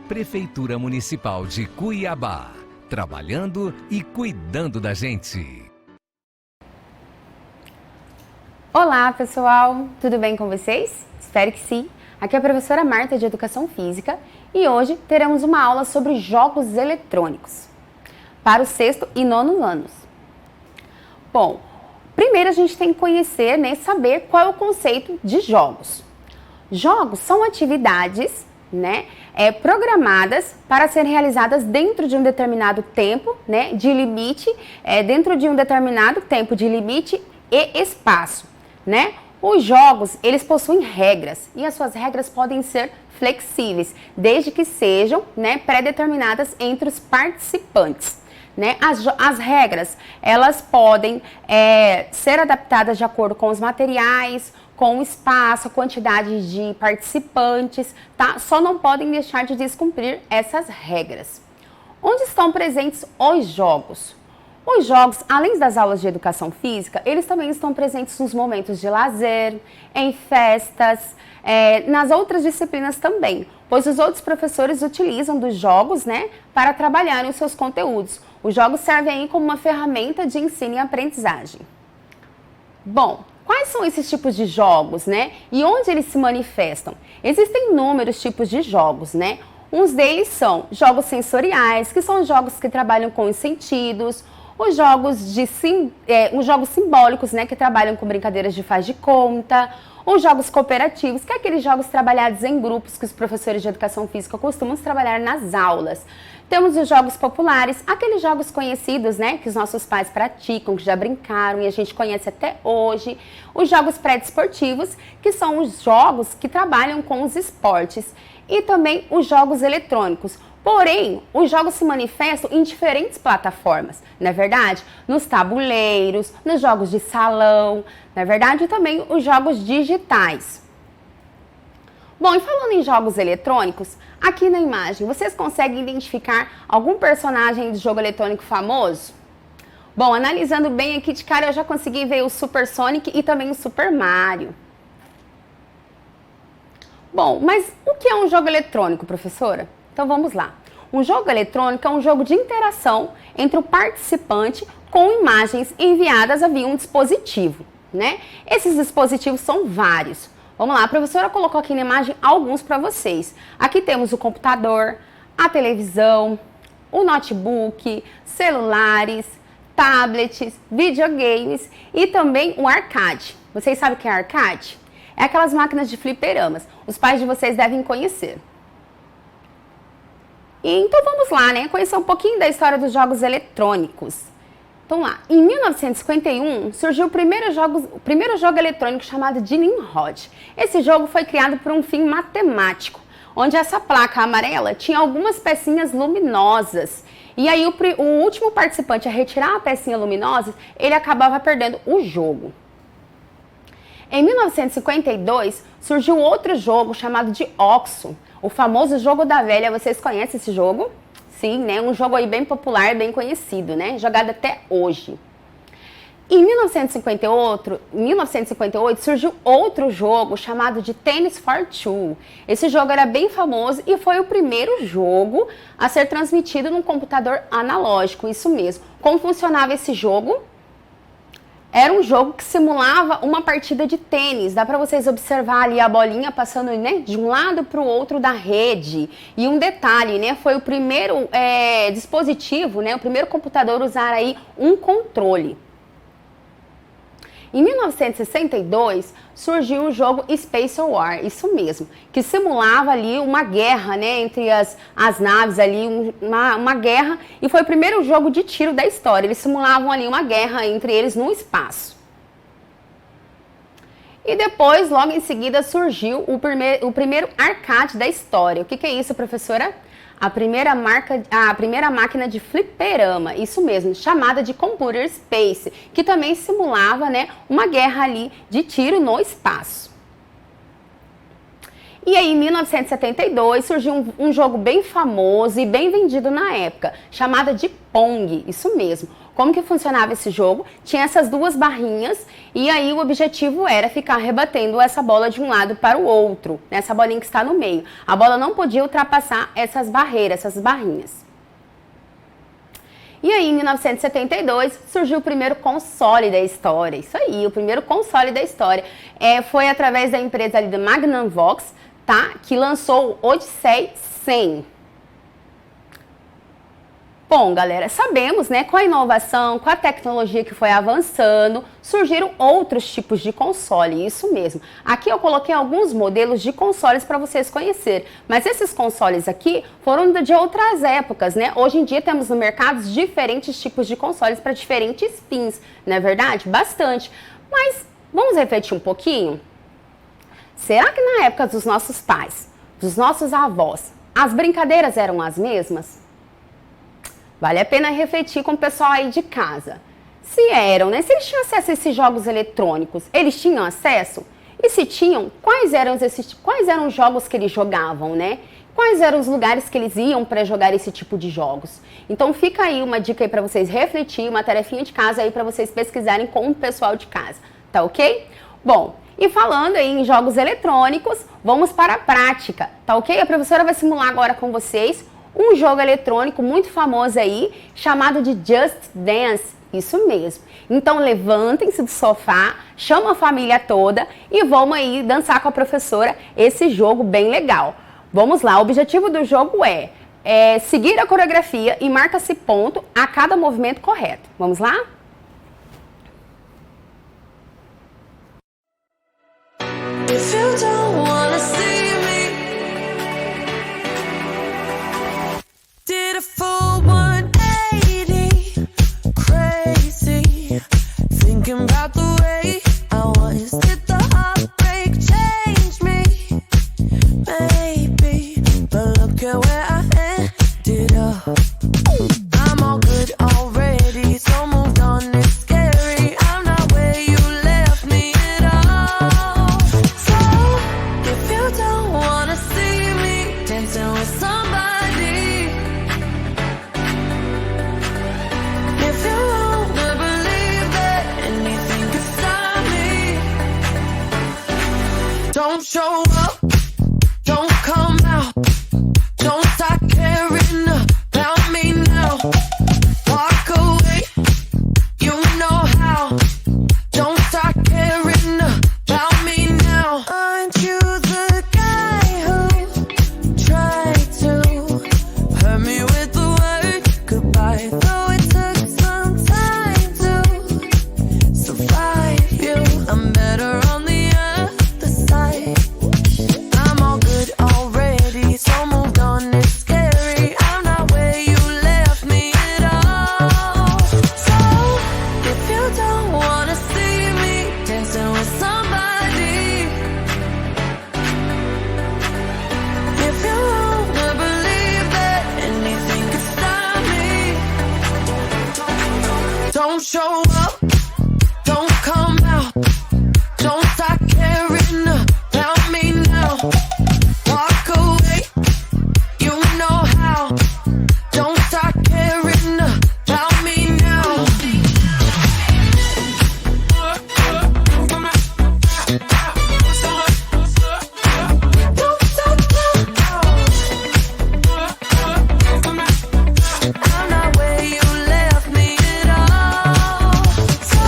Prefeitura Municipal de Cuiabá, trabalhando e cuidando da gente. Olá pessoal, tudo bem com vocês? Espero que sim. Aqui é a professora Marta de Educação Física e hoje teremos uma aula sobre jogos eletrônicos para o 6º e 9º anos. Bom, primeiro a gente tem que conhecer, saber qual é o conceito de jogos. Jogos são atividades, programadas para serem realizadas dentro de um determinado tempo, de limite, dentro de um determinado tempo de limite e espaço, Os jogos, eles possuem regras e as suas regras podem ser flexíveis, desde que sejam, pré-determinadas entre os participantes. As regras, elas podem ser adaptadas de acordo com os materiais, com o espaço, a quantidade de participantes, tá? Só não podem deixar de descumprir essas regras. Onde estão presentes os jogos? Os jogos, além das aulas de educação física, eles também estão presentes nos momentos de lazer, em festas, nas outras disciplinas também, pois os outros professores utilizam dos jogos, para trabalharem os seus conteúdos. Os jogos servem aí como uma ferramenta de ensino e aprendizagem. Bom, quais são esses tipos de jogos, E onde eles se manifestam? Existem inúmeros tipos de jogos, Uns deles são jogos sensoriais, que são jogos que trabalham com os sentidos, os jogos simbólicos, que trabalham com brincadeiras de faz de conta, os jogos cooperativos, que é aqueles jogos trabalhados em grupos que os professores de educação física costumam trabalhar nas aulas. Temos os jogos populares, aqueles jogos conhecidos, que os nossos pais praticam, que já brincaram e a gente conhece até hoje. Os jogos pré-desportivos, que são os jogos que trabalham com os esportes. E também os jogos eletrônicos. Porém, os jogos se manifestam em diferentes plataformas, não é verdade? Nos tabuleiros, nos jogos de salão, não é verdade? E também os jogos digitais. Bom, e falando em jogos eletrônicos, aqui na imagem, vocês conseguem identificar algum personagem de jogo eletrônico famoso? Bom, analisando bem aqui de cara, eu já consegui ver o Super Sonic e também o Super Mario. Bom, mas o que é um jogo eletrônico, professora? Então vamos lá. Um jogo eletrônico é um jogo de interação entre o participante com imagens enviadas via um dispositivo, Esses dispositivos são vários. Vamos lá, a professora colocou aqui na imagem alguns para vocês. Aqui temos o computador, a televisão, o notebook, celulares, tablets, videogames e também o arcade. Vocês sabem o que é arcade? É aquelas máquinas de fliperamas. Os pais de vocês devem conhecer. Então vamos lá, conhecer um pouquinho da história dos jogos eletrônicos. Então lá, em 1951 surgiu o primeiro jogo eletrônico chamado de Nimrod. Esse jogo foi criado por um fim matemático, onde essa placa amarela tinha algumas pecinhas luminosas. E aí o último participante a retirar a pecinha luminosa, ele acabava perdendo o jogo. Em 1952 surgiu outro jogo chamado de Oxo. O famoso jogo da velha, vocês conhecem esse jogo? Sim, um jogo aí bem popular, bem conhecido, jogado até hoje. Em 1958 surgiu outro jogo chamado de Tennis for Two. Esse jogo era bem famoso e foi o primeiro jogo a ser transmitido num computador analógico, isso mesmo. Como funcionava esse jogo? Era um jogo que simulava uma partida de tênis. Dá para vocês observar ali a bolinha passando de um lado para o outro da rede. E um detalhe, foi o primeiro dispositivo, o primeiro computador a usar aí um controle. Em 1962 surgiu o jogo Space War, isso mesmo, que simulava ali uma guerra, entre as naves ali, uma guerra, e foi o primeiro jogo de tiro da história. Eles simulavam ali uma guerra entre eles no espaço. E depois, logo em seguida, surgiu o primeiro arcade da história. O que é isso, professora? A primeira máquina de fliperama, isso mesmo, chamada de Computer Space, que também simulava, uma guerra ali de tiro no espaço. E aí, em 1972, surgiu um jogo bem famoso e bem vendido na época, chamado de Pong, isso mesmo. Como que funcionava esse jogo? Tinha essas duas barrinhas e aí o objetivo era ficar rebatendo essa bola de um lado para o outro, né? Essa bolinha que está no meio. A bola não podia ultrapassar essas barreiras, essas barrinhas. E aí, em 1972, surgiu o primeiro console da história. Isso aí, o primeiro console da história. Foi através da empresa ali da Magnavox, tá? Que lançou o Odyssey 100. Bom, galera, sabemos, né, com a inovação, com a tecnologia que foi avançando, surgiram outros tipos de console, isso mesmo. Aqui eu coloquei alguns modelos de consoles para vocês conhecerem, mas esses consoles aqui foram de outras épocas, né? Hoje em dia temos no mercado diferentes tipos de consoles para diferentes fins, não é verdade? Bastante. Mas vamos refletir um pouquinho? Será que na época dos nossos pais, dos nossos avós, as brincadeiras eram as mesmas? Vale a pena refletir com o pessoal aí de casa. Se eram, né? Se eles tinham acesso a esses jogos eletrônicos, eles tinham acesso? E se tinham, quais eram os jogos que eles jogavam, né? Quais eram os lugares que eles iam para jogar esse tipo de jogos? Então fica aí uma dica aí para vocês refletirem, uma tarefinha de casa aí para vocês pesquisarem com o pessoal de casa, tá ok? Bom, e falando aí em jogos eletrônicos, vamos para a prática, tá ok? A professora vai simular agora com vocês um jogo eletrônico muito famoso aí, chamado de Just Dance, isso mesmo. Então levantem-se do sofá, chama a família toda e vamos aí dançar com a professora esse jogo bem legal. Vamos lá, o objetivo do jogo é seguir a coreografia e marca-se ponto a cada movimento correto. Vamos lá? If you don't wanna see me, did a full 180, crazy, thinking about the way I was. Did the heartbreak change me? Maybe, but look at where I ended up. I'm all good already, so moved on, it's scary. I'm not where you left me at all. So, if you don't wanna see me dancing with somebody, if you wanna believe that anything could stop me, don't show up, don't come out, don't start caring about me now. Walk away, you know how. Don't start caring about me now. Aren't you the guy who tried to hurt me with the word goodbye? Though it took some time to survive you, I'm better on the other side. I'm all good already, so moved on, it's scary. I'm not where you left me at all. So, if you don't wanna see me dancing with somebody, if you wanna believe that anything could stop me, don't show up, don't come out, don't start caring about me now. Walk away, you know how. Don't start caring about me now. Don't stop now. I'm not where you left me at all. So,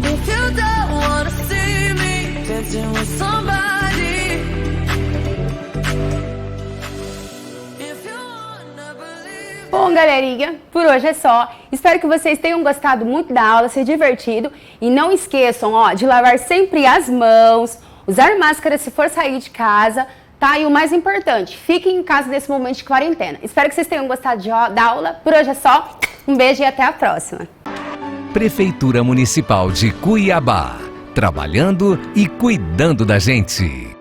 if you don't wanna see me dancing with somebody, if you wanna believe. Bom, galerinha, por hoje é só. Espero que vocês tenham gostado muito da aula, se divertido. E não esqueçam, ó, de lavar sempre as mãos, usar máscara se for sair de casa, tá? E o mais importante, fiquem em casa nesse momento de quarentena. Espero que vocês tenham gostado da aula. Por hoje é só. Um beijo e até a próxima. Prefeitura Municipal de Cuiabá, trabalhando e cuidando da gente.